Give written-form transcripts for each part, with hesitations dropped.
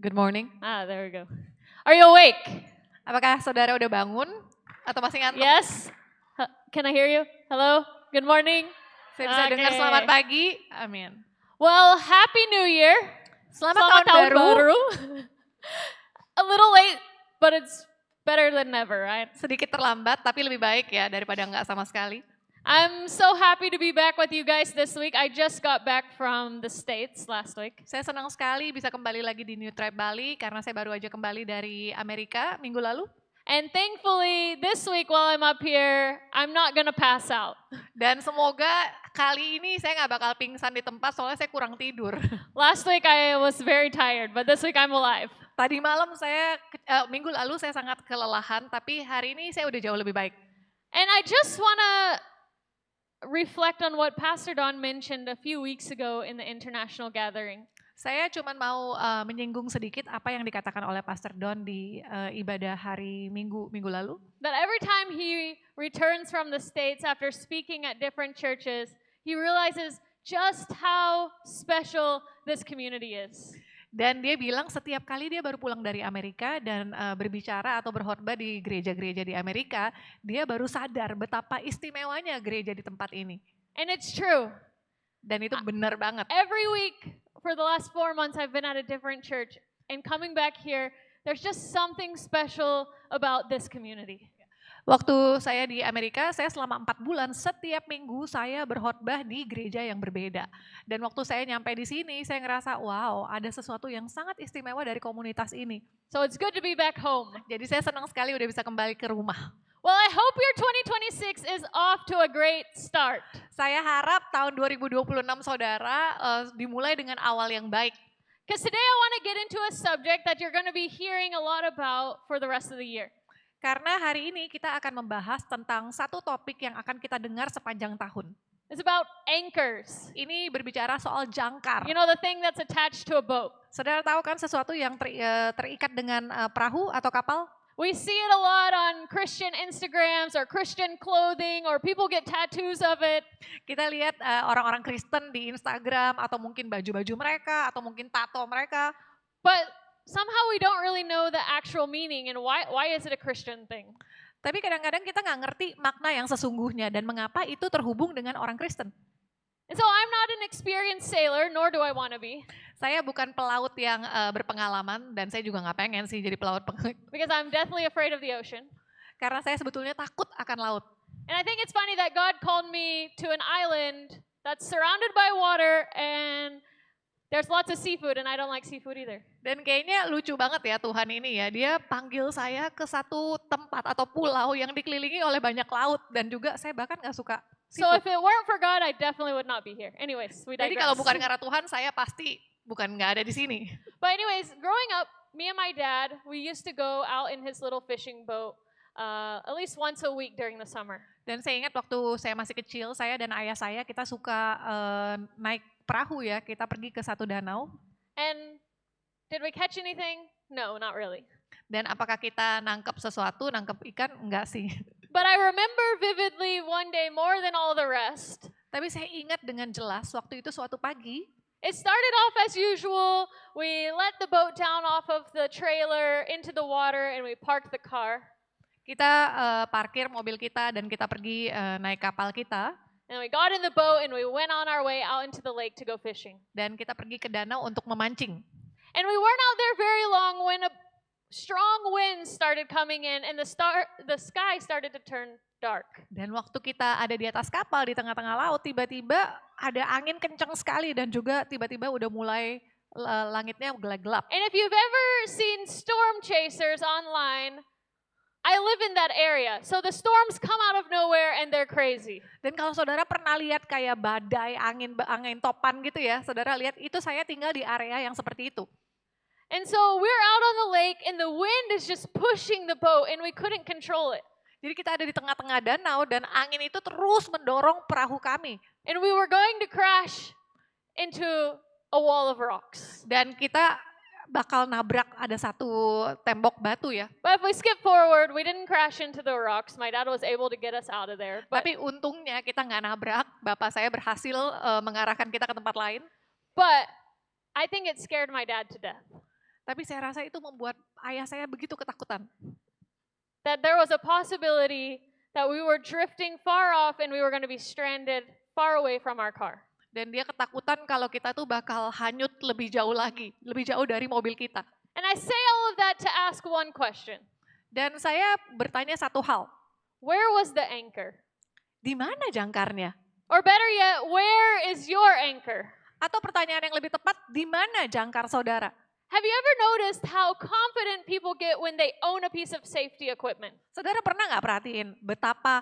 Good morning. There we go. Are you awake? Apakah saudara udah bangun atau masih ngantuk? Yes? Can I hear you? Hello? Good morning? Saya bisa dengar Oke. selamat pagi. Amin. Well, Happy New Year. Selamat tahun baru. A little late, but it's better than never, right? Sedikit terlambat tapi lebih baik ya daripada nggak sama sekali. I'm so happy to be back with you guys this week. I just got back from the States last week. Saya senang sekali bisa kembali lagi di New Tribe Bali karena saya baru aja kembali dari Amerika minggu lalu. And thankfully, this week while I'm up here, I'm not gonna pass out. Dan semoga kali ini saya nggak bakal pingsan di tempat soalnya saya kurang tidur. Last week I was very tired, but this week I'm alive. Tadi malam minggu lalu saya sangat kelelahan tapi hari ini saya udah jauh lebih baik. And I just wanna reflect on what Pastor Don mentioned a few weeks ago in the international gathering. Saya cuma mau menyinggung sedikit apa yang dikatakan oleh Pastor Don di ibadah hari minggu lalu. That every time he returns from the States after speaking at different churches, he realizes just how special this community is. Dan dia bilang setiap kali dia baru pulang dari Amerika dan berbicara atau berkhotbah di gereja-gereja di Amerika, dia baru sadar betapa istimewanya gereja di tempat ini. And it's true. Dan itu benar banget. Every week for the last 4 months I've been at a different church, and coming back here, there's just something special about this community. Waktu saya di Amerika, saya selama 4 bulan setiap minggu saya berkhotbah di gereja yang berbeda. Dan waktu saya nyampe di sini, saya ngerasa wow, ada sesuatu yang sangat istimewa dari komunitas ini. So it's good to be back home. Jadi saya senang sekali udah bisa kembali ke rumah. Well, I hope your 2026 is off to a great start. Saya harap tahun 2026 saudara dimulai dengan awal yang baik. Because today I want to get into a subject that you're going to be hearing a lot about for the rest of the year. Karena hari ini kita akan membahas tentang satu topik yang akan kita dengar sepanjang tahun. It's about anchors. Ini berbicara soal jangkar. You know, the thing that's attached to a boat. Saudara tahu kan sesuatu yang terikat dengan perahu atau kapal? We see it a lot on Christian Instagrams or Christian clothing, or people get tattoos of it. Kita lihat orang-orang Kristen di Instagram atau mungkin baju-baju mereka atau mungkin tato mereka. But somehow we don't really know the actual meaning and why is it a Christian thing? Tapi kadang-kadang kita nggak ngerti makna yang sesungguhnya dan mengapa itu terhubung dengan orang Kristen. And so I'm not an experienced sailor, nor do I want to be. Saya bukan pelaut yang berpengalaman dan saya juga nggak pengen sih jadi pelaut Because I'm deathly afraid of the ocean. karena saya sebetulnya takut akan laut. And I think it's funny that God called me to an island that's surrounded by water and there's lots of seafood and I don't like seafood either. Dan kayaknya lucu banget ya Tuhan ini ya, dia panggil saya ke satu tempat atau pulau yang dikelilingi oleh banyak laut dan juga saya bahkan nggak suka So seafood. if it weren't for God, I definitely would not be here. Anyways, we Jadi digress. kalau bukan karena Tuhan saya pasti bukan nggak ada di sini. But anyways, growing up, me and my dad, we used to go out in his little fishing boat at least once a week during the summer. Dan saya ingat waktu saya masih kecil, saya dan ayah saya kita suka naik perahu ya, kita pergi ke satu danau. And did we catch anything? No, not really. Dan apakah kita nangkep sesuatu, nangkep ikan? Enggak sih. But I remember vividly one day more than all the rest. Tapi saya ingat dengan jelas waktu itu suatu pagi, It started off as usual. We let the boat down off of the trailer into the water and we parked the car. kita parkir mobil kita dan kita pergi naik kapal kita. And we got in the boat and we went on our way out into the lake to go fishing. Dan kita pergi ke danau untuk memancing. And we weren't out there very long when a strong wind started coming in and the sky started to turn dark. Dan waktu kita ada di atas kapal di tengah-tengah laut, tiba-tiba ada angin kencang sekali dan juga tiba-tiba udah mulai langitnya gelap-gelap. And if you've ever seen storm chasers online, I live in that area. So the storms come out of nowhere and they're crazy. Dan kalau saudara pernah lihat kayak badai, angin topan gitu ya, saudara lihat itu saya tinggal di area yang seperti itu. And so we're out on the lake and the wind is just pushing the boat and we couldn't control it. Jadi kita ada di tengah-tengah danau dan angin itu terus mendorong perahu kami. And we were going to crash into a wall of rocks. Dan kita bakal nabrak ada satu tembok batu ya. But if we skip forward, we didn't crash into the rocks. My dad was able to get us out of there. Tapi untungnya kita nggak nabrak, bapak saya berhasil mengarahkan kita ke tempat lain. But I think it scared my dad to death. Tapi saya rasa itu membuat ayah saya begitu ketakutan. That there was a possibility that we were drifting far off and we were going to be stranded far away from our car. Dan dia ketakutan kalau kita tuh bakal hanyut lebih jauh lagi, lebih jauh dari mobil kita. And I say all of that to ask one question. Dan saya bertanya satu hal, Where was the anchor? di mana jangkarnya? Or better yet, where is your anchor? Atau pertanyaan yang lebih tepat, di mana jangkar saudara? Have you ever noticed how confident people get when they own a piece of safety equipment? Saudara pernah nggak perhatiin betapa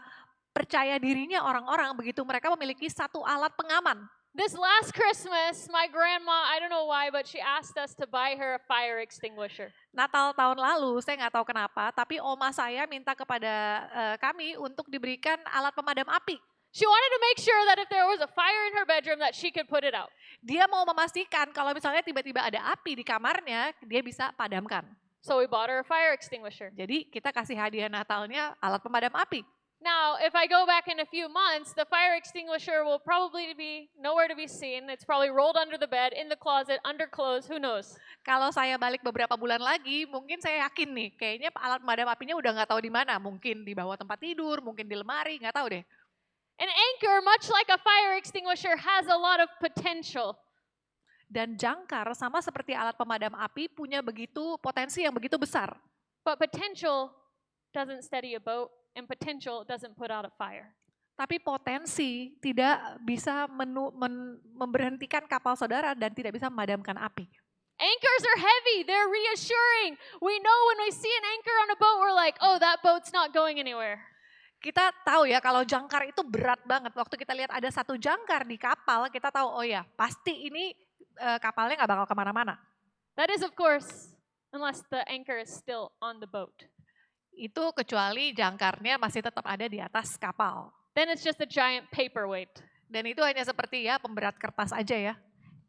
percaya dirinya orang-orang begitu mereka memiliki satu alat pengaman? This last Christmas, my grandma, I don't know why, but she asked us to buy her a fire extinguisher. Natal tahun lalu, saya nggak tahu kenapa, tapi oma saya minta kepada kami untuk diberikan alat pemadam api. She wanted to make sure that if there was a fire in her bedroom that she could put it out. Dia mau memastikan kalau misalnya tiba-tiba ada api di kamarnya, dia bisa padamkan. So we bought her a fire extinguisher. Jadi kita kasih hadiah Natalnya alat pemadam api. Now, if I go back in a few months, the fire extinguisher will probably be nowhere to be seen. It's probably rolled under the bed, in the closet, under clothes, who knows. Kalau saya balik beberapa bulan lagi, mungkin saya yakin nih, kayaknya alat pemadam apinya udah nggak tahu di mana. Mungkin di bawah tempat tidur, mungkin di lemari, nggak tahu deh. An anchor, much like a fire extinguisher, has a lot of potential. Dan jangkar sama seperti alat pemadam api punya begitu potensi yang begitu besar. But potential doesn't steady a boat, and potential doesn't put out a fire. Tapi potensi tidak bisa memberhentikan kapal saudara dan tidak bisa memadamkan api. Anchors are heavy, they're reassuring. We know when we see an anchor on a boat, we're like, oh, that boat's not going anywhere. Kita tahu ya kalau jangkar itu berat banget. Waktu kita lihat ada satu jangkar di kapal, kita tahu oh ya pasti ini kapalnya nggak bakal kemana-mana. That is of course, unless the anchor is still on the boat. Itu kecuali jangkarnya masih tetap ada di atas kapal. Then it's just a giant paperweight. Dan itu hanya seperti ya pemberat kertas aja ya.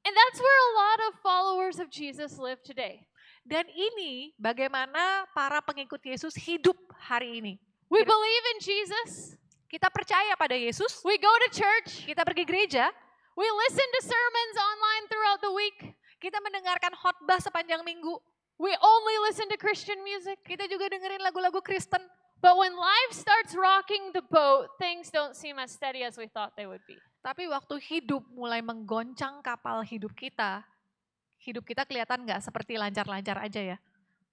And that's where a lot of followers of Jesus live today. Dan ini bagaimana para pengikut Yesus hidup hari ini. We believe in Jesus. Kita percaya pada Yesus, We go to church. kita pergi gereja, We listen to sermons online throughout the week. kita mendengarkan khotbah sepanjang minggu, We only listen to Christian music. kita juga dengerin lagu-lagu Kristen. But when life starts rocking the boat, things don't seem as steady as we thought they would be. Tapi waktu hidup mulai menggoncang kapal hidup kita kelihatan nggak seperti lancar-lancar aja ya.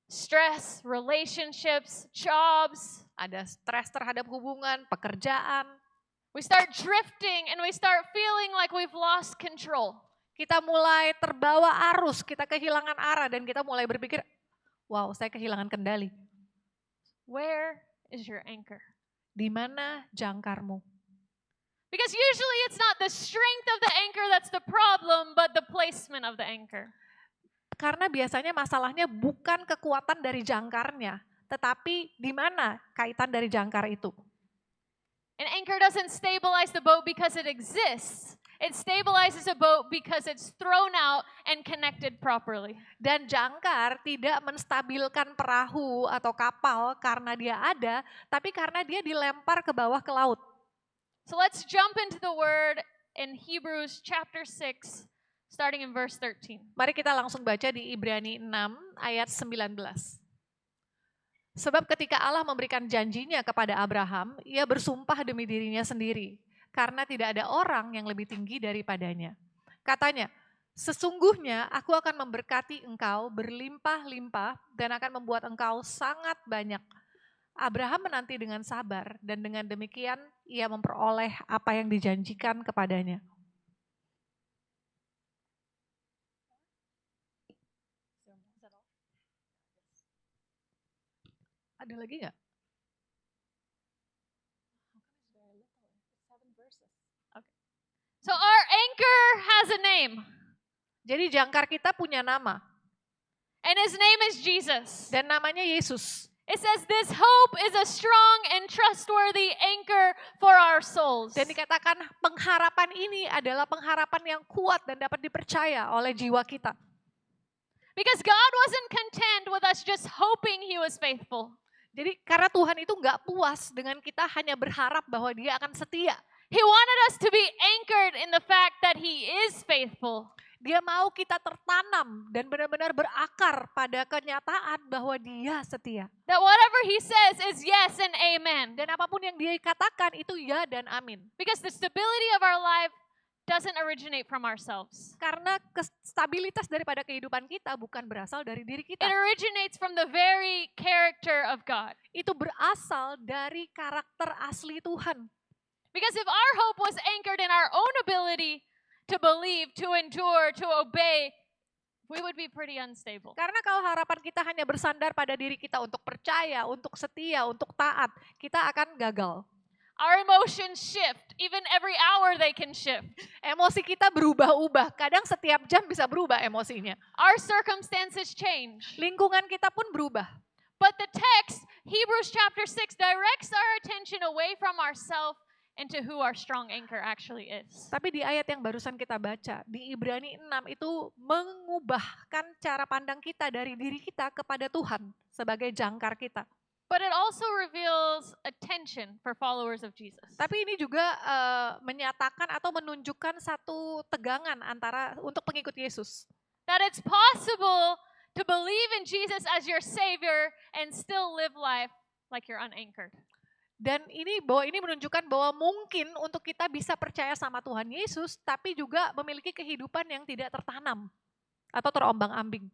Stress, relationships, jobs. Ada stres terhadap hubungan, pekerjaan. We start drifting and we start feeling like we've lost control. Kita mulai terbawa arus, kita kehilangan arah dan kita mulai berpikir, wow saya kehilangan kendali. Where is your anchor? Di mana jangkarmu? Because usually it's not the strength of the anchor that's the problem, but the placement of the anchor. Karena biasanya masalahnya bukan kekuatan dari jangkarnya, tetapi di mana kaitan dari jangkar itu. An anchor doesn't stabilize the boat because it exists. It stabilizes a boat because it's thrown out and connected properly. Dan jangkar tidak menstabilkan perahu atau kapal karena dia ada, tapi karena dia dilempar ke bawah ke laut. So let's jump into the word in Hebrews chapter 6, starting in verse 13. Mari kita langsung baca di Ibrani 6 ayat 19. Sebab ketika Allah memberikan janjinya kepada Abraham, ia bersumpah demi dirinya sendiri, karena tidak ada orang yang lebih tinggi daripadanya. Katanya, sesungguhnya aku akan memberkati engkau berlimpah-limpah dan akan membuat engkau sangat banyak. Abraham menanti dengan sabar dan dengan demikian ia memperoleh apa yang dijanjikan kepadanya. Ada lagi nggak? So our anchor has a name, Jadi jangkar kita punya nama and his name is Jesus. dan namanya Yesus. It says this hope is a strong and trustworthy anchor for our souls. Dan dikatakan pengharapan ini adalah pengharapan yang kuat dan dapat dipercaya oleh jiwa kita. Because God wasn't content with us just hoping he was faithful. Jadi karena Tuhan itu nggak puas dengan kita hanya berharap bahwa dia akan setia. He wanted us to be anchored in the fact that he is faithful. Dia mau kita tertanam dan benar-benar berakar pada kenyataan bahwa Dia setia. That whatever he says is yes and amen. Dan apapun yang Dia katakan itu ya dan amin. Because the stability of our life doesn't originate from ourselves. Karena stabilitas daripada kehidupan kita bukan berasal dari diri It kita. originates from the very character of God. Itu berasal dari karakter asli Tuhan. Because if our hope was anchored in our own ability to believe, to endure, to obey, we would be pretty unstable. Karena kalau harapan kita hanya bersandar pada diri kita untuk percaya, untuk setia, untuk taat, kita akan gagal. Our emotions shift. Even every hour they can shift. Emosi kita berubah-ubah. Kadang setiap jam bisa berubah emosinya. Our circumstances change. Lingkungan kita pun berubah. But the text, Hebrews chapter 6, directs our attention away from ourselves and to who our strong anchor actually is. Tapi di ayat yang barusan kita baca, di Ibrani 6 itu mengubahkan cara pandang kita dari diri kita kepada Tuhan sebagai jangkar kita. But it also reveals a tension for followers of Jesus. Tapi ini juga menyatakan atau menunjukkan satu tegangan antara untuk pengikut Yesus. That it's possible to believe in Jesus as your Savior and still live life like you're unanchored. Dan ini menunjukkan bahwa mungkin untuk kita bisa percaya sama Tuhan Yesus, tapi juga memiliki kehidupan yang tidak tertanam atau terombang-ambing.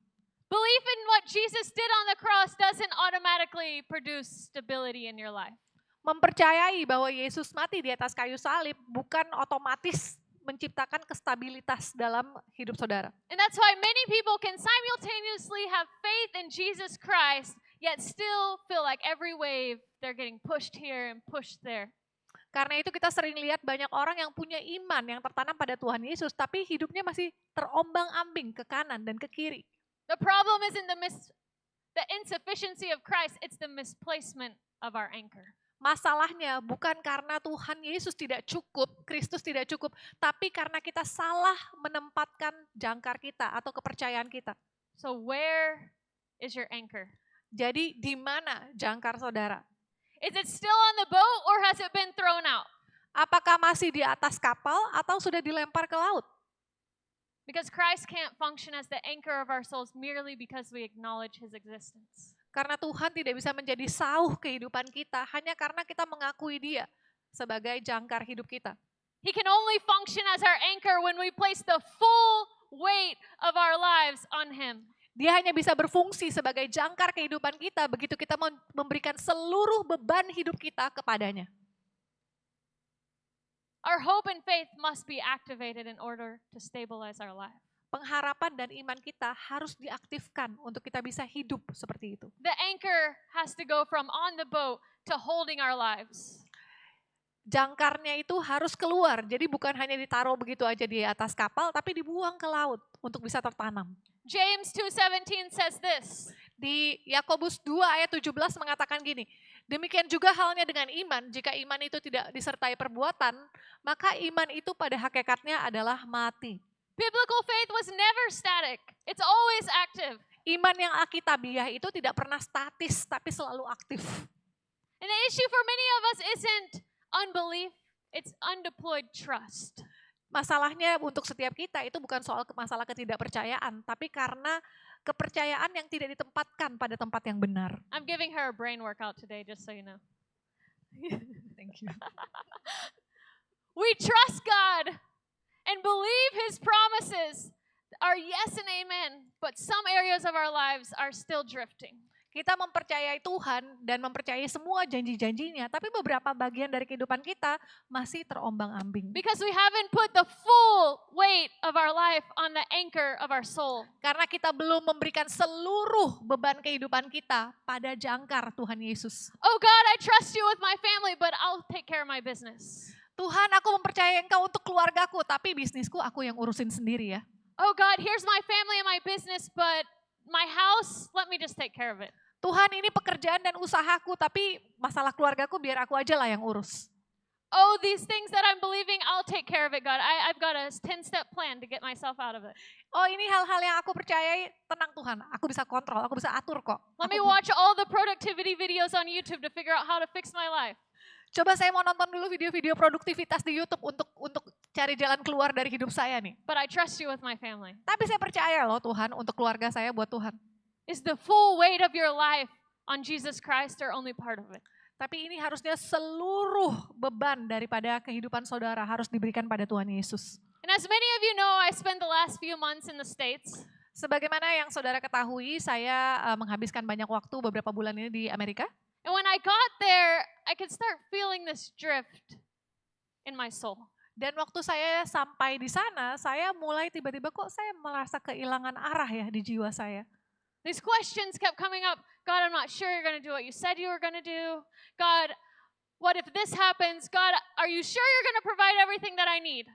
Belief in what Jesus did on the cross doesn't automatically produce stability in your life. Mempercayai bahwa Yesus mati di atas kayu salib bukan otomatis menciptakan kestabilitas dalam hidup saudara. And that's why many people can simultaneously have faith in Jesus Christ, yet still feel like every wave they're getting pushed here and pushed there. Karena itu kita sering lihat banyak orang yang punya iman yang tertanam pada Tuhan Yesus, tapi hidupnya masih terombang-ambing ke kanan dan ke kiri. The problem isn't the insufficiency of Christ, it's the misplacement of our anchor. Masalahnya bukan karena Tuhan Yesus tidak cukup, Kristus tidak cukup, tapi karena kita salah menempatkan jangkar kita atau kepercayaan kita. So where is your anchor? Jadi di mana jangkar saudara? Is it still on the boat or has it been thrown out? Apakah masih di atas kapal atau sudah dilempar ke laut? Because Christ can't function as the anchor of our souls merely because we acknowledge his existence. Karena Tuhan tidak bisa menjadi sauh kehidupan kita hanya karena kita mengakui Dia sebagai jangkar hidup kita. He can only function as our anchor when we place the full weight of our lives on him. Dia hanya bisa berfungsi sebagai jangkar kehidupan kita begitu kita memberikan seluruh beban hidup kita kepadanya. Our hope and faith must be activated in order to stabilize our life. Pengharapan dan iman kita harus diaktifkan untuk kita bisa hidup seperti itu. The anchor has to go from on the boat to holding our lives. Jangkarnya itu harus keluar, jadi bukan hanya ditaruh begitu aja di atas kapal, tapi dibuang ke laut untuk bisa tertanam. James 2:17 says this. Di Yakobus 2 ayat 17 mengatakan gini, demikian juga halnya dengan iman, jika iman itu tidak disertai perbuatan, maka iman itu pada hakikatnya adalah mati. Biblical faith was never static. It's always active. Iman yang alkitabiah itu tidak pernah statis, tapi selalu aktif. And the issue for many of us isn't unbelief, it's undeployed trust. Masalahnya untuk setiap kita itu bukan soal masalah ketidakpercayaan, tapi karena kepercayaan yang tidak ditempatkan pada tempat yang benar. I'm giving her a brain workout today, just so you know. Thank you. We trust God and believe his promises are yes and amen, but some areas of our lives are still drifting. Kita mempercayai Tuhan dan mempercayai semua janji-janjinya, tapi beberapa bagian dari kehidupan kita masih terombang-ambing. Because we haven't put the full weight of our life on the anchor of our soul. Karena kita belum memberikan seluruh beban kehidupan kita pada jangkar Tuhan Yesus. Oh God, I trust you with my family, but I'll take care of my business. Tuhan, aku mempercayai Engkau untuk keluargaku, tapi bisnisku aku yang urusin sendiri ya. Oh God, here's my family and my business, but my house, let me just take care of it. Tuhan, ini pekerjaan dan usahaku, tapi masalah keluargaku biar aku aja lah yang urus. Oh, these things that I'm believing, I'll take care of it, God. I've got a 10-step plan to get myself out of it. Oh, ini hal-hal yang aku percayai, tenang Tuhan, aku bisa kontrol, aku bisa atur kok. Let me watch all the productivity videos on YouTube to figure out how to fix my life. Coba saya mau nonton dulu video-video produktivitas di YouTube untuk cari jalan keluar dari hidup saya nih. but I trust you with my family. Tapi saya percaya loh Tuhan untuk keluarga saya buat Tuhan. Is the full weight of your life on Jesus Christ or only part of it? Tapi ini harusnya seluruh beban daripada kehidupan saudara harus diberikan pada Tuhan Yesus. And as many of you know, I spent the last few months in the States. Sebagaimana yang saudara ketahui, saya menghabiskan banyak waktu beberapa bulan ini di Amerika. And when I got there, I could start feeling this drift in my soul. Dan waktu saya sampai di sana, saya mulai tiba-tiba kok saya merasa kehilangan arah ya di jiwa saya. These questions kept coming up. God, I'm not sure you're going to do what you said you were going to do. God, what if this happens? God, are you sure you're going to provide everything that I need?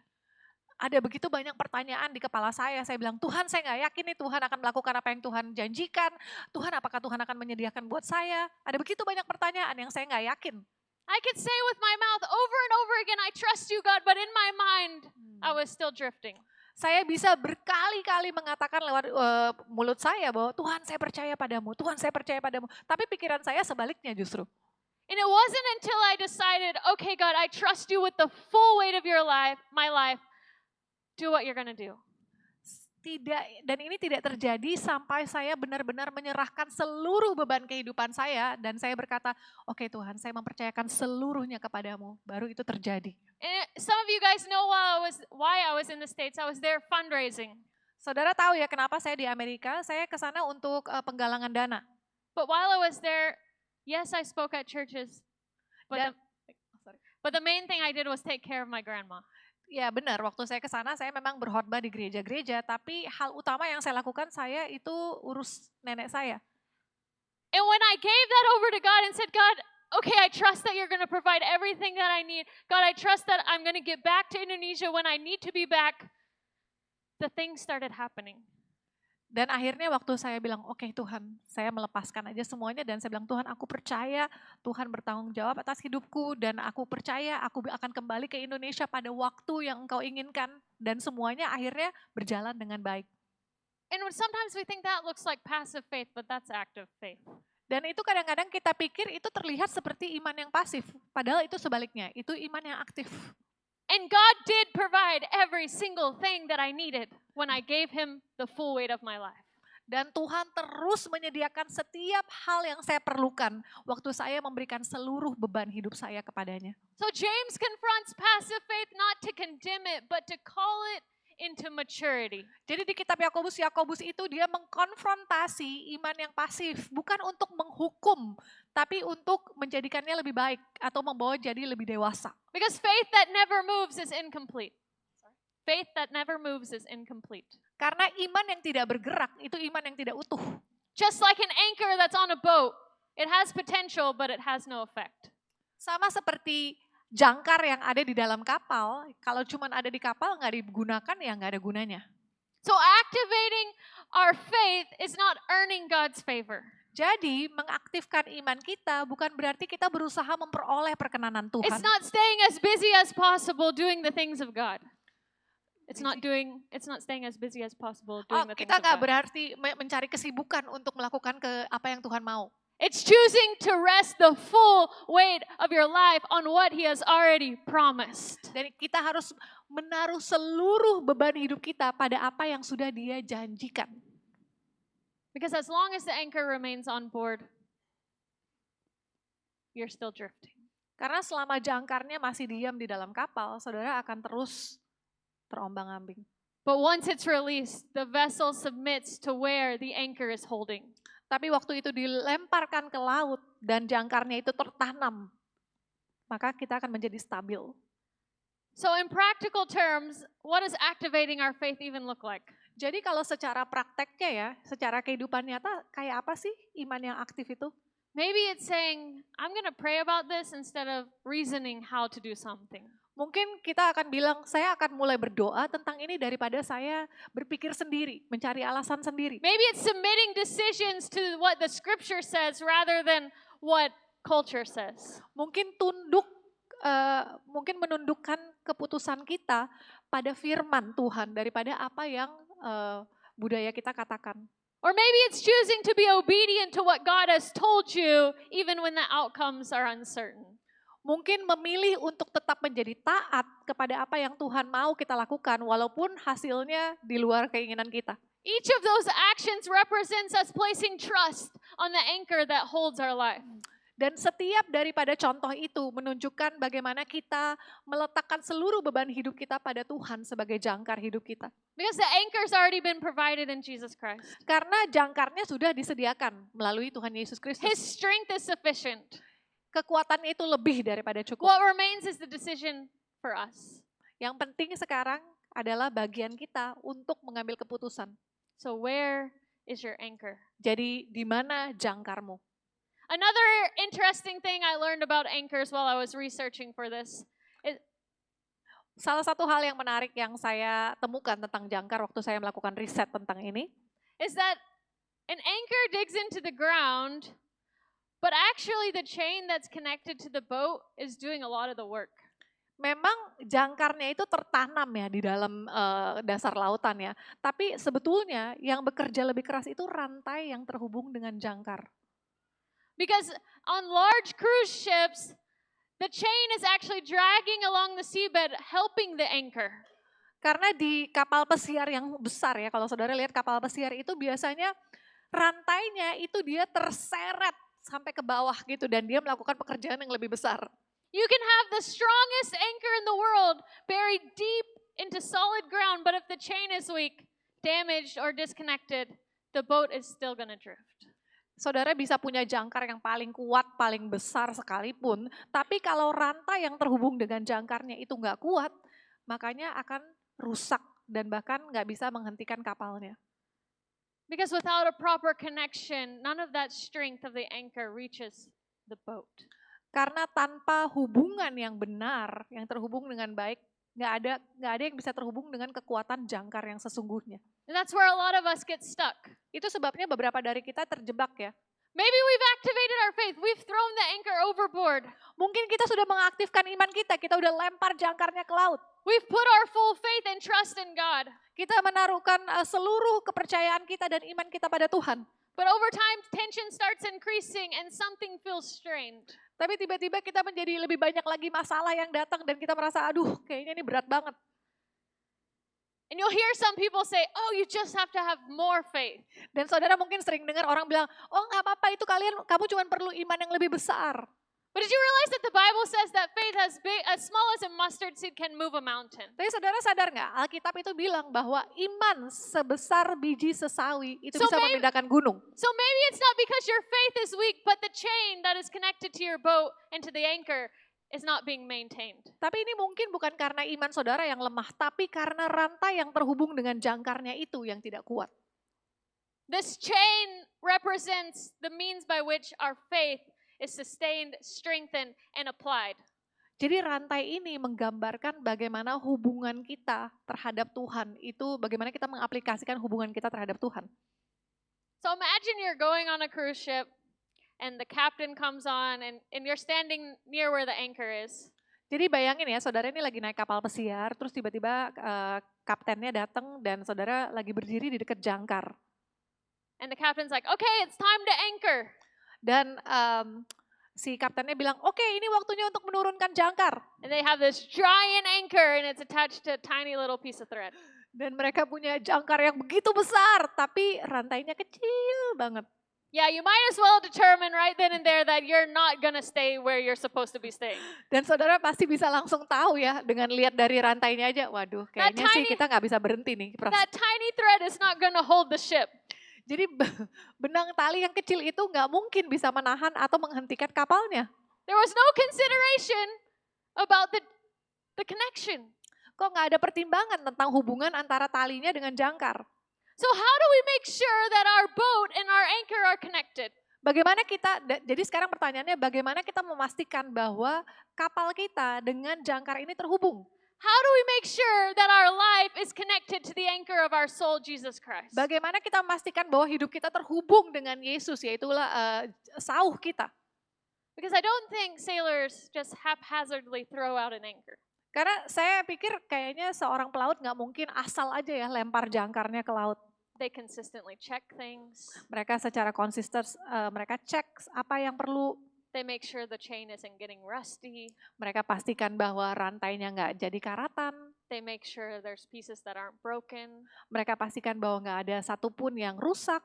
Ada begitu banyak pertanyaan di kepala saya. Saya bilang, Tuhan saya nggak yakin nih Tuhan akan melakukan apa yang Tuhan janjikan. Tuhan apakah Tuhan akan menyediakan buat saya? Ada begitu banyak pertanyaan yang saya nggak yakin. I could say with my mouth over and over again, I trust you, God, but in my mind, I was still drifting. Saya bisa berkali-kali mengatakan lewat mulut saya bahwa Tuhan saya percaya padamu, Tuhan saya percaya padamu. Tapi pikiran saya sebaliknya justru. And it wasn't until I decided, okay, God, I trust you with the full weight of your life, my life. Do what you're going to do. Tidak, dan ini tidak terjadi sampai saya benar-benar menyerahkan seluruh beban kehidupan saya dan saya berkata, oke Tuhan, saya mempercayakan seluruhnya kepadamu. Baru itu terjadi. And some of you guys know why I was in the States. I was there fundraising. Saudara tahu ya kenapa saya di Amerika? Saya ke sana untuk penggalangan dana. But while I was there, yes, I spoke at churches. But the main thing I did was take care of my grandma. Ya benar, waktu saya ke sana saya memang berkhotbah di gereja-gereja, tapi hal utama yang saya lakukan saya itu urus nenek saya. And when I gave that over to God and said, God, okay, I trust that you're going to provide everything that I need. God, I trust that I'm going to get back to Indonesia when I need to be back. The things started happening. Dan akhirnya waktu saya bilang, oke Tuhan, saya melepaskan aja semuanya dan saya bilang, Tuhan aku percaya Tuhan bertanggung jawab atas hidupku dan aku percaya aku akan kembali ke Indonesia pada waktu yang Engkau inginkan dan semuanya akhirnya berjalan dengan baik. And sometimes we think that looks like passive faith, but that's active faith. Dan itu kadang-kadang kita pikir itu terlihat seperti iman yang pasif, padahal itu sebaliknya, itu iman yang aktif. And God did provide every single thing that I needed when I gave him the full weight of my life. Dan Tuhan terus menyediakan setiap hal yang saya perlukan waktu saya memberikan seluruh beban hidup saya kepadanya. So James confronts passive faith not to condemn it, but to call it into maturity. Jadi di kitab Yakobus itu dia mengkonfrontasi iman yang pasif, bukan untuk menghukum, tapi untuk menjadikannya lebih baik atau membawa jadi lebih dewasa. Because faith that never moves is incomplete. Faith that never moves is incomplete. Karena iman yang tidak bergerak itu iman yang tidak utuh. Just like an anchor that's on a boat, it has potential but it has no effect. Sama seperti jangkar yang ada di dalam kapal, kalau cuma ada di kapal nggak digunakan ya nggak ada gunanya. So activating our faith is not earning God's favor. Jadi mengaktifkan iman kita bukan berarti kita berusaha memperoleh perkenanan Tuhan. It's not staying as busy as possible doing the things of God. It's not staying as busy as possible doing the things Kita of nggak God. berarti mencari kesibukan untuk melakukan apa yang Tuhan mau. It's choosing to rest the full weight of your life on what He has already promised. Dan kita harus menaruh seluruh beban hidup kita pada apa yang sudah Dia janjikan. Because as long as the anchor remains on board, you're still drifting. Karena selama jangkarnya masih diam di dalam kapal, saudara akan terus terombang-ambing. But once it's released, the vessel submits to where the anchor is holding. Tapi waktu itu dilemparkan ke laut dan jangkarnya itu tertanam, maka kita akan menjadi stabil. So in practical terms, what does activating our faith even look like? Jadi kalau secara prakteknya ya, secara kehidupan nyata kayak apa sih iman yang aktif itu? Maybe it's saying, I'm going to pray about this instead of reasoning how to do something. Mungkin kita akan bilang, saya akan mulai berdoa tentang ini daripada saya berpikir sendiri, mencari alasan sendiri. Maybe it's submitting decisions to what the scripture says rather than what culture says. Mungkin mungkin menundukkan keputusan kita pada firman Tuhan daripada apa yang budaya kita katakan. Or maybe it's choosing to be obedient to what God has told you even when the outcomes are uncertain. Mungkin memilih untuk tetap menjadi taat kepada apa yang Tuhan mau kita lakukan walaupun hasilnya di luar keinginan kita. Each of those actions represents us placing trust on the anchor that holds our life. Dan setiap daripada contoh itu menunjukkan bagaimana kita meletakkan seluruh beban hidup kita pada Tuhan sebagai jangkar hidup kita. Because the anchor's already been provided in Jesus Christ. Karena jangkarnya sudah disediakan melalui Tuhan Yesus His Kristus. strength is sufficient. Kekuatannya itu lebih daripada cukup. What remains is the decision for us. Yang penting sekarang adalah bagian kita untuk mengambil keputusan. So where is your anchor? Jadi di mana jangkarmu? Another interesting thing I learned about anchors while I was researching for this Salah satu hal yang menarik yang saya temukan tentang jangkar waktu saya melakukan riset tentang ini, is that an anchor digs into the ground, but actually the chain that's connected to the boat is doing a lot of the work. memang jangkarnya itu tertanam ya di dalam dasar lautan ya. Tapi sebetulnya yang bekerja lebih keras itu rantai yang terhubung dengan jangkar. Because on large cruise ships, the chain is actually dragging along the seabed, helping the anchor. Karena di kapal pesiar yang besar ya, kalau saudara lihat kapal pesiar itu biasanya rantainya itu dia terseret sampai ke bawah gitu dan dia melakukan pekerjaan yang lebih besar. You can have the strongest anchor in the world buried deep into solid ground, but if the chain is weak, damaged, or disconnected, the boat is still going to drift. Saudara bisa punya jangkar yang paling kuat, paling besar sekalipun, tapi kalau rantai yang terhubung dengan jangkarnya itu nggak kuat, makanya akan rusak dan bahkan nggak bisa menghentikan kapalnya. Because without a proper connection, none of that strength of the anchor reaches the boat. Karena tanpa hubungan yang benar, yang terhubung dengan baik, nggak ada yang bisa terhubung dengan kekuatan jangkar yang sesungguhnya. And that's where a lot of us get stuck. Itu sebabnya beberapa dari kita terjebak ya. Maybe we've activated our faith. We've thrown the anchor overboard. Mungkin kita sudah mengaktifkan iman kita udah lempar jangkarnya ke laut. We've put our full faith and trust in God. Kita menaruhkan seluruh kepercayaan kita dan iman kita pada Tuhan. But over time, tension starts increasing and something feels strained. Tapi tiba-tiba kita menjadi lebih banyak lagi masalah yang datang dan kita merasa, aduh kayaknya ini berat banget. And you'll hear some people say, oh, you just have to have more faith. Dan saudara mungkin sering dengar orang bilang, oh nggak apa-apa itu kamu cuma perlu iman yang lebih besar. But did you realize that the Bible says that faith as small as a mustard seed can move a mountain? Tapi saudara sadar nggak, Alkitab itu bilang bahwa iman sebesar biji sesawi itu So bisa memindahkan gunung. So maybe it's not because your faith is weak, but the chain that is connected to your boat and to the anchor is not being maintained. Tapi ini mungkin bukan karena iman saudara yang lemah, tapi karena rantai yang terhubung dengan jangkarnya itu yang tidak kuat. This chain represents the means by which our faith is sustained, strengthened, and applied. Jadi rantai ini menggambarkan bagaimana hubungan kita terhadap Tuhan itu, bagaimana kita mengaplikasikan hubungan kita terhadap Tuhan. So imagine you're going on a cruise ship and the captain comes on and you're standing near where the anchor is. Jadi bayangin ya, saudara ini lagi naik kapal pesiar, terus tiba-tiba kaptennya datang dan saudara lagi berdiri di dekat jangkar. And the captain's like, okay, it's time to anchor. Dan si kaptennya bilang, oke, ini waktunya untuk menurunkan jangkar. And they have this giant anchor and it's attached to a tiny little piece of thread. Dan mereka punya jangkar yang begitu besar, tapi rantainya kecil banget. Yeah, you might as well determine right then and there that you're not gonna stay where you're supposed to be staying. Dan saudara pasti bisa langsung tahu ya, dengan lihat dari rantainya aja, waduh kayaknya sih kita nggak bisa berhenti nih. That tiny thread is not gonna hold the ship. Jadi benang tali yang kecil itu nggak mungkin bisa menahan atau menghentikan kapalnya. There was no consideration about the connection. Kok nggak ada pertimbangan tentang hubungan antara talinya dengan jangkar? So how do we make sure that our boat and our anchor are connected? Bagaimana kita, jadi sekarang pertanyaannya bagaimana kita memastikan bahwa kapal kita dengan jangkar ini terhubung? How do we make sure that our life is connected to the anchor of our soul, Jesus Christ? Bagaimana kita memastikan bahwa hidup kita terhubung dengan Yesus, yaitulah sauh kita? Because I don't think sailors just haphazardly throw out an anchor. Karena saya pikir kayaknya seorang pelaut nggak mungkin asal aja ya lempar jangkarnya ke laut. They consistently check things. Mereka secara konsisten mereka cek apa yang perlu They make sure the chain isn't getting rusty. Mereka pastikan bahwa rantainya nggak jadi karatan. They make sure there's pieces that aren't broken. Mereka pastikan bahwa nggak ada satupun yang rusak.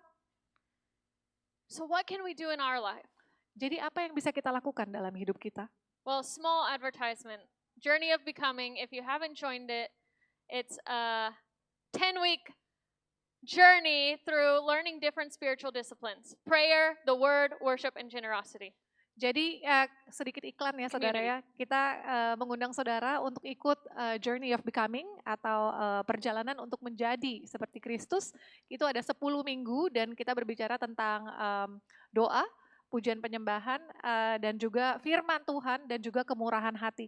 So what can we do in our life? Jadi apa yang bisa kita lakukan dalam hidup kita? Well, small advertisement. Journey of Becoming, if you haven't joined it, it's a 10-week journey through learning different spiritual disciplines. Prayer, the word, worship, and generosity. Jadi sedikit iklan ya saudara ya, kita mengundang saudara untuk ikut Journey of Becoming atau perjalanan untuk menjadi seperti Kristus. Itu ada 10 minggu dan kita berbicara tentang doa, pujian penyembahan, dan juga firman Tuhan dan juga kemurahan hati.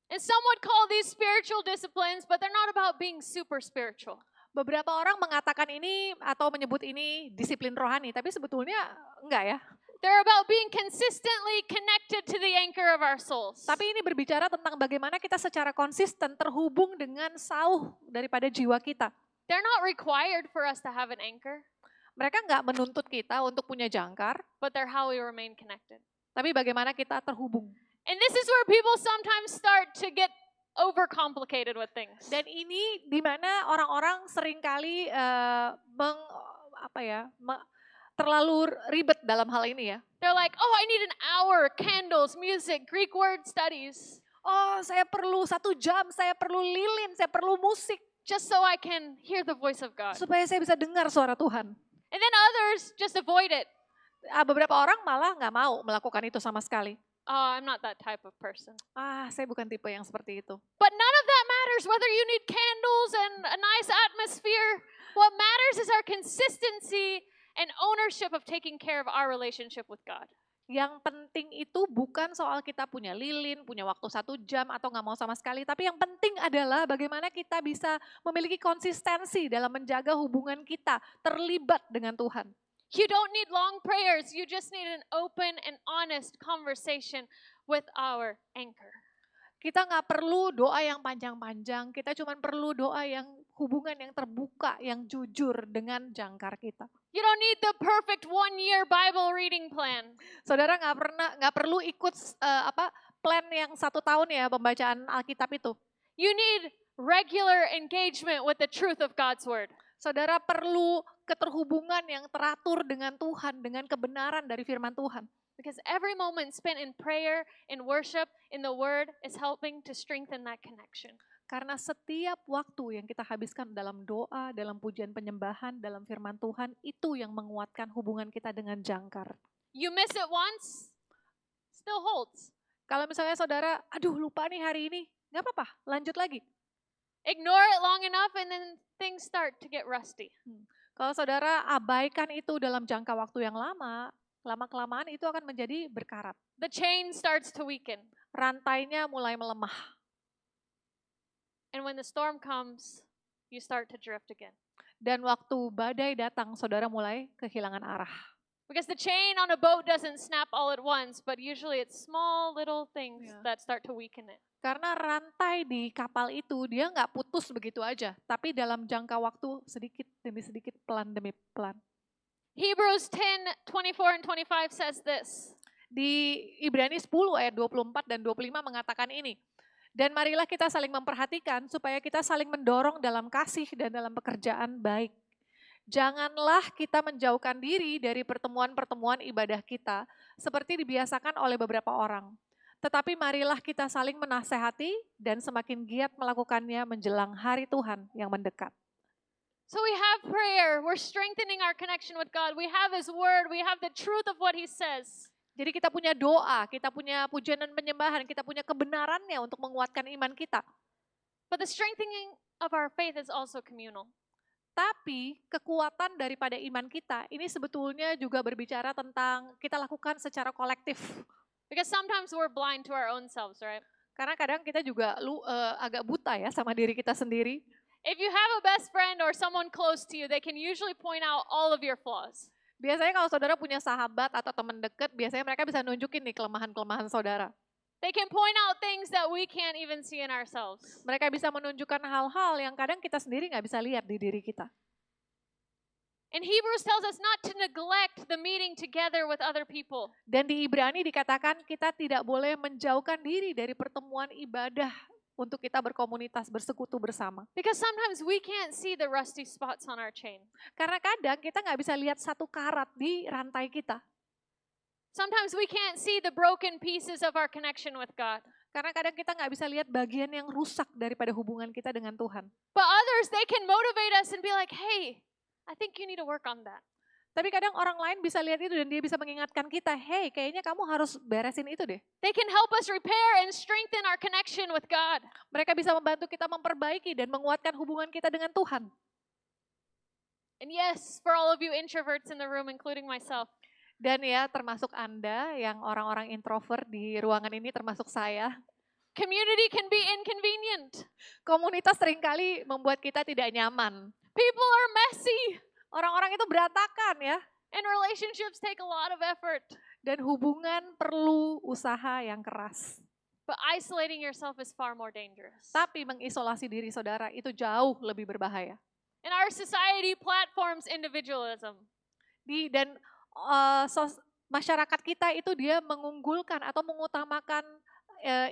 And some would call these spiritual disciplines, but they're not about being super spiritual. Beberapa orang mengatakan ini atau menyebut ini disiplin rohani, tapi sebetulnya enggak ya. They're about being consistently connected to the anchor of our souls. Tapi ini berbicara tentang bagaimana kita secara konsisten terhubung dengan sauh daripada jiwa kita. They're not required for us to have an anchor, Mereka nggak menuntut kita untuk punya jangkar, but they're how we remain connected. tapi bagaimana kita terhubung. And this is where people sometimes start to get overcomplicated with things. Dan ini di mana orang-orang seringkali terlalu ribet dalam hal ini ya. They're like, oh, I need an hour, candles, music, Greek word studies, Oh, saya perlu 1 jam, saya perlu lilin, saya perlu musik, just so I can hear the voice of God. supaya saya bisa dengar suara Tuhan. And then others just avoid it. Beberapa orang malah nggak mau melakukan itu sama sekali. Oh, I'm not that type of person. Saya bukan tipe yang seperti itu. But none of that matters, whether you need candles and a nice atmosphere. What matters is our consistency and ownership of taking care of our relationship with God. Yang penting itu bukan soal kita punya lilin, punya waktu 1 jam atau nggak mau sama sekali. Tapi yang penting adalah bagaimana kita bisa memiliki konsistensi dalam menjaga hubungan kita terlibat dengan Tuhan. You don't need long prayers. You just need an open and honest conversation with our anchor. Kita nggak perlu doa yang panjang-panjang, kita cuma perlu doa yang hubungan yang terbuka, yang jujur dengan jangkar kita. You don't need the perfect 1-year Bible reading plan. Saudara nggak perlu ikut plan yang 1 tahun ya pembacaan Alkitab itu. You need regular engagement with the truth of God's word. Saudara perlu keterhubungan yang teratur dengan Tuhan, dengan kebenaran dari firman Tuhan. Because every moment spent in prayer, in worship, in the word is helping to strengthen that connection. Karena setiap waktu yang kita habiskan dalam doa, dalam pujian penyembahan, dalam firman Tuhan, itu yang menguatkan hubungan kita dengan jangkar. You miss it once, still holds. Kalau misalnya saudara, aduh lupa nih hari ini, nggak apa-apa, lanjut lagi. Ignore it long enough and then things start to get rusty. Kalau saudara abaikan itu dalam jangka waktu yang lama-kelamaan itu akan menjadi berkarat. The chain starts to weaken. Rantainya mulai melemah. And when the storm comes, you start to drift again. Dan waktu badai datang, saudara mulai kehilangan arah. Because the chain on a boat doesn't snap all at once, but usually it's small little things that start to weaken it. Karena rantai di kapal itu dia nggak putus begitu aja, tapi dalam jangka waktu sedikit demi sedikit, pelan demi pelan. Hebrews 10:24 and 25 says this. Di Ibrani 10 ayat 24 dan 25 mengatakan ini. Dan marilah kita saling memperhatikan supaya kita saling mendorong dalam kasih dan dalam pekerjaan baik. Janganlah kita menjauhkan diri dari pertemuan-pertemuan ibadah kita seperti dibiasakan oleh beberapa orang. Tetapi marilah kita saling menasehati dan semakin giat melakukannya menjelang hari Tuhan yang mendekat. So we have prayer, we're strengthening our connection with God. We have His Word, we have the truth of what He says. Jadi kita punya doa, kita punya pujian dan penyembahan, kita punya kebenarannya untuk menguatkan iman kita. But the strengthening of our faith is also communal. Tapi kekuatan daripada iman kita ini sebetulnya juga berbicara tentang kita lakukan secara kolektif. Because sometimes we're blind to our own selves, right? Karena kadang kita juga agak buta ya sama diri kita sendiri. If you have a best friend or someone close to you, they can usually point out all of your flaws. Biasanya kalau saudara punya sahabat atau teman dekat, biasanya mereka bisa nunjukin nih kelemahan-kelemahan saudara. They can point out things that we can't even see in ourselves. Mereka bisa menunjukkan hal-hal yang kadang kita sendiri nggak bisa lihat di diri kita. And Hebrews tells us not to neglect the meeting together with other people. Dan di Ibrani dikatakan kita tidak boleh menjauhkan diri dari pertemuan ibadah untuk kita berkomunitas, bersekutu bersama. Because sometimes we can't see the rusty spots on our chain. Karena kadang kita nggak bisa lihat satu karat di rantai kita. Sometimes we can't see the broken pieces of our connection with God. Karena kadang kita nggak bisa lihat bagian yang rusak daripada hubungan kita dengan Tuhan. But others, they can motivate us and be like, hey, I think you need to work on that. Tapi kadang orang lain bisa lihat itu dan dia bisa mengingatkan kita, hey, kayaknya kamu harus beresin itu deh. They can help us repair and strengthen our connection with God. Mereka bisa membantu kita memperbaiki dan menguatkan hubungan kita dengan Tuhan. And yes, for all of you introverts in the room, including myself, Dan ya termasuk Anda yang orang-orang introvert di ruangan ini termasuk saya. community can be inconvenient. Komunitas seringkali membuat kita tidak nyaman. People are messy, Orang-orang itu berantakan ya. and relationships take a lot of effort. Dan hubungan perlu usaha yang keras. But isolating yourself is far more dangerous. Tapi mengisolasi diri saudara itu jauh lebih berbahaya. And our society platforms individualism. Masyarakat kita itu dia mengunggulkan atau mengutamakan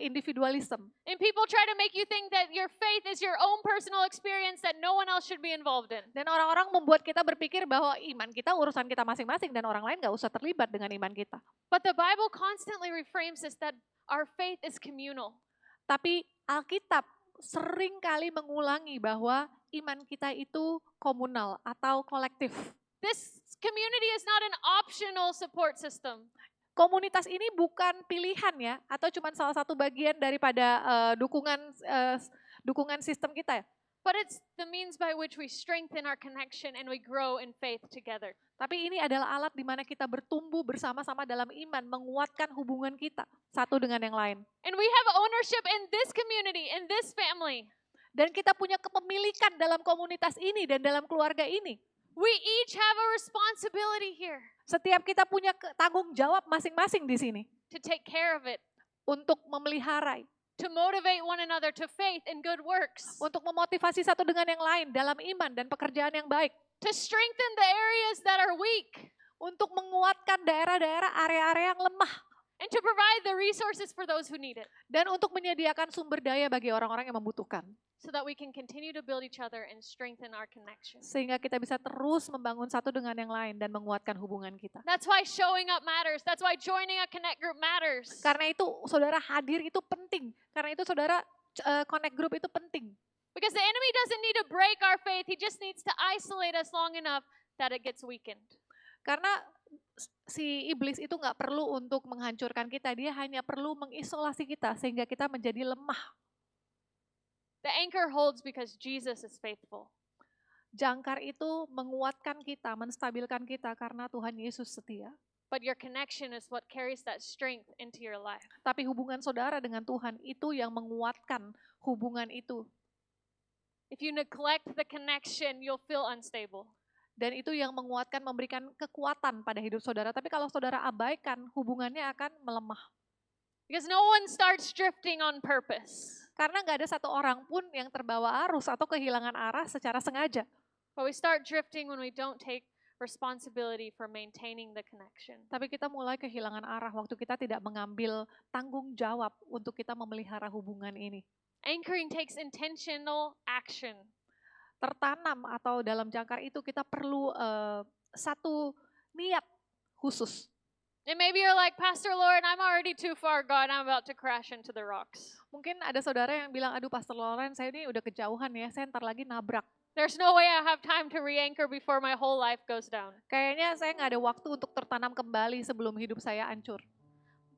individualism. And people try to make you think that your faith is your own personal experience that no one else should be involved in. Dan orang-orang membuat kita berpikir bahwa iman kita urusan kita masing-masing dan orang lain gak usah terlibat dengan iman kita. But the Bible constantly reframes this that our faith is communal. Tapi Alkitab sering kali mengulangi bahwa iman kita itu komunal atau kolektif. This community is not an optional support system. Komunitas ini bukan pilihan ya, atau cuma salah satu bagian daripada dukungan sistem kita ya. But it's the means by which we strengthen our connection and we grow in faith together. Tapi ini adalah alat di mana kita bertumbuh bersama-sama dalam iman, menguatkan hubungan kita satu dengan yang lain. And we have ownership in this community, in this family. Dan kita punya kepemilikan dalam komunitas ini dan dalam keluarga ini. We each have a responsibility here Setiap kita punya tanggung jawab masing-masing di sini to take care of it, untuk memelihara, to motivate one another to faith and good works, untuk memotivasi satu dengan yang lain dalam iman dan pekerjaan yang baik, to strengthen the areas that are weak, untuk menguatkan daerah-daerah area-area yang lemah, and to provide the resources for those who need it, dan untuk menyediakan sumber daya bagi orang-orang yang membutuhkan. so that we can continue to build each other and strengthen our connection. Sehingga kita bisa terus membangun satu dengan yang lain dan menguatkan hubungan kita. That's why showing up matters. That's why joining a connect group matters. Karena itu saudara hadir itu penting. Karena itu saudara connect group itu penting. Because the enemy doesn't need to break our faith. He just needs to isolate us long enough that it gets weakened. Karena si iblis itu nggak perlu untuk menghancurkan kita. Dia hanya perlu mengisolasi kita sehingga kita menjadi lemah. The anchor holds because Jesus is faithful. Jangkar itu menguatkan kita, menstabilkan kita karena Tuhan Yesus setia. But your connection is what carries that strength into your life. Tapi hubungan saudara dengan Tuhan itu yang menguatkan hubungan itu. If you neglect the connection, you'll feel unstable. Dan itu yang menguatkan, memberikan kekuatan pada hidup saudara. Tapi kalau saudara abaikan, hubungannya akan melemah. Because no one starts drifting on purpose. Karena nggak ada satu orang pun yang terbawa arus atau kehilangan arah secara sengaja. But we start drifting when we don't take responsibility for maintaining the connection. Tapi kita mulai kehilangan arah waktu kita tidak mengambil tanggung jawab untuk kita memelihara hubungan ini. Anchoring takes intentional action. Tertanam atau dalam jangkar itu kita perlu satu niat khusus. And maybe you're like, Pastor Lauren, I'm already too far gone. I'm about to crash into the rocks. Mungkin ada saudara yang bilang, aduh Pastor Lauren, saya ini udah kejauhan ya, saya ntar lagi nabrak. There's no way I have time to re-anchor before my whole life goes down. Kayaknya saya nggak ada waktu untuk tertanam kembali sebelum hidup saya hancur.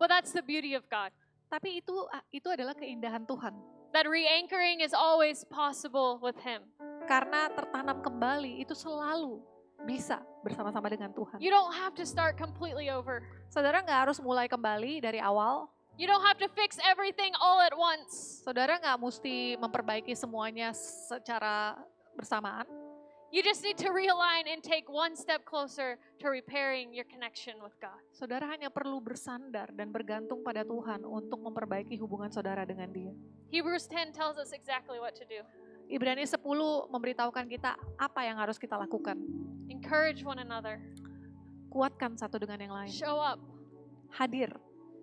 But that's the beauty of God. Tapi itu adalah keindahan Tuhan. That re-anchoring is always possible with Him. Karena tertanam kembali itu selalu bisa bersama-sama dengan Tuhan. You don't have to start completely over. Saudara nggak harus mulai kembali dari awal. You don't have to fix everything all at once. Saudara nggak mesti memperbaiki semuanya secara bersamaan. You just need to realign and take one step closer to repairing your connection with God. Saudara hanya perlu bersandar dan bergantung pada Tuhan untuk memperbaiki hubungan saudara dengan Dia. Hebrews 10 tells us exactly what to do. Ibrani 10 memberitahukan kita apa yang harus kita lakukan. Encourage one another. Kuatkan satu dengan yang lain. Show up. Hadir.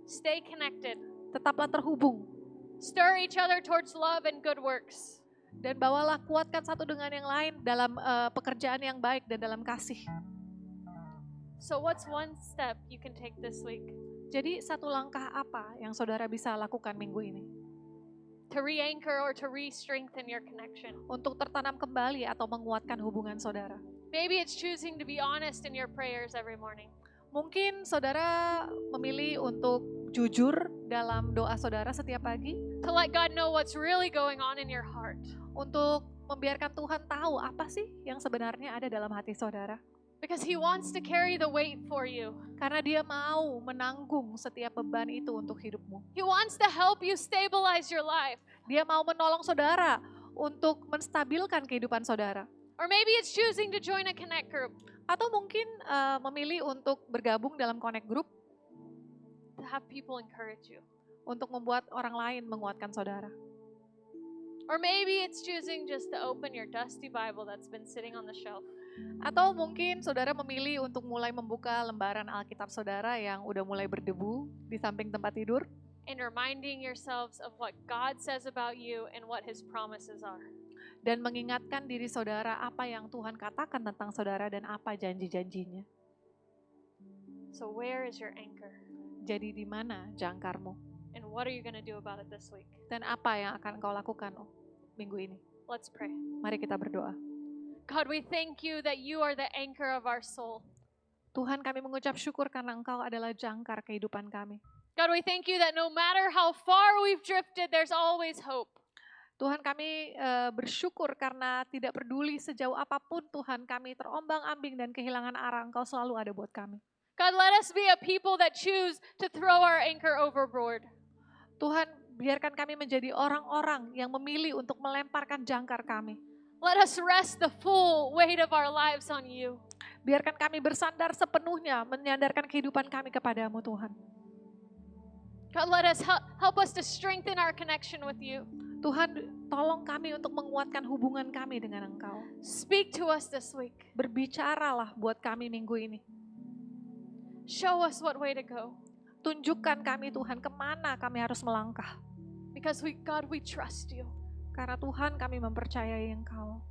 Stay connected. Tetaplah terhubung. Stir each other towards love and good works. Dan bawalah kuatkan satu dengan yang lain dalam pekerjaan yang baik dan dalam kasih. So what's one step you can take this week? Jadi satu langkah apa yang saudara bisa lakukan minggu ini? To re-anchor or to re-strengthen your connection. Untuk tertanam kembali atau menguatkan hubungan saudara. Maybe it's choosing to be honest in your prayers every morning. Mungkin saudara memilih untuk jujur dalam doa saudara setiap pagi. To let God know what's really going on in your heart. Untuk membiarkan Tuhan tahu apa sih yang sebenarnya ada dalam hati saudara. Because He wants to carry the weight for you. Karena Dia mau menanggung setiap beban itu untuk hidupmu. He wants to help you stabilize your life. Dia mau menolong saudara untuk menstabilkan kehidupan saudara. Or maybe it's choosing to join a connect group. Atau mungkin memilih untuk bergabung dalam connect group. To have people encourage you. Untuk membuat orang lain menguatkan saudara. Or maybe it's choosing just to open your dusty Bible that's been sitting on the shelf. Atau mungkin saudara memilih untuk mulai membuka lembaran Alkitab saudara yang udah mulai berdebu di samping tempat tidur. And reminding yourselves of what God says about you and what His promises are. Dan mengingatkan diri saudara apa yang Tuhan katakan tentang saudara dan apa janji-janjinya. So where is your anchor? Jadi di mana jangkarmu? And what are you going to do about it this week? Dan apa yang akan kau lakukan minggu ini? Let's pray. Mari kita berdoa. God, we thank you that you are the anchor of our soul. Tuhan, kami mengucap syukur karena Engkau adalah jangkar kehidupan kami. God, we thank you that no matter how far we've drifted, there's always hope. Tuhan, kami bersyukur karena tidak peduli sejauh apapun Tuhan kami terombang-ambing dan kehilangan arah, Engkau selalu ada buat kami. God, let us be a people that choose to throw our anchor overboard. Tuhan, biarkan kami menjadi orang-orang yang memilih untuk melemparkan jangkar kami. Let us rest the full weight of our lives on you. Biarkan kami bersandar sepenuhnya, menyandarkan kehidupan kami kepadamu Tuhan. God, let us help us to strengthen our connection with you. Tuhan, tolong kami untuk menguatkan hubungan kami dengan Engkau. Speak to us this week. Berbicaralah buat kami minggu ini. Show us what way to go. Tunjukkan kami Tuhan kemana kami harus melangkah. Because God, we trust you. Karena Tuhan kami mempercayai Engkau.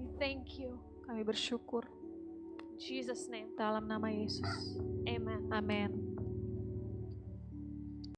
We thank you. Kami bersyukur. In Jesus' name. Dalam nama Yesus. Amen. Amin.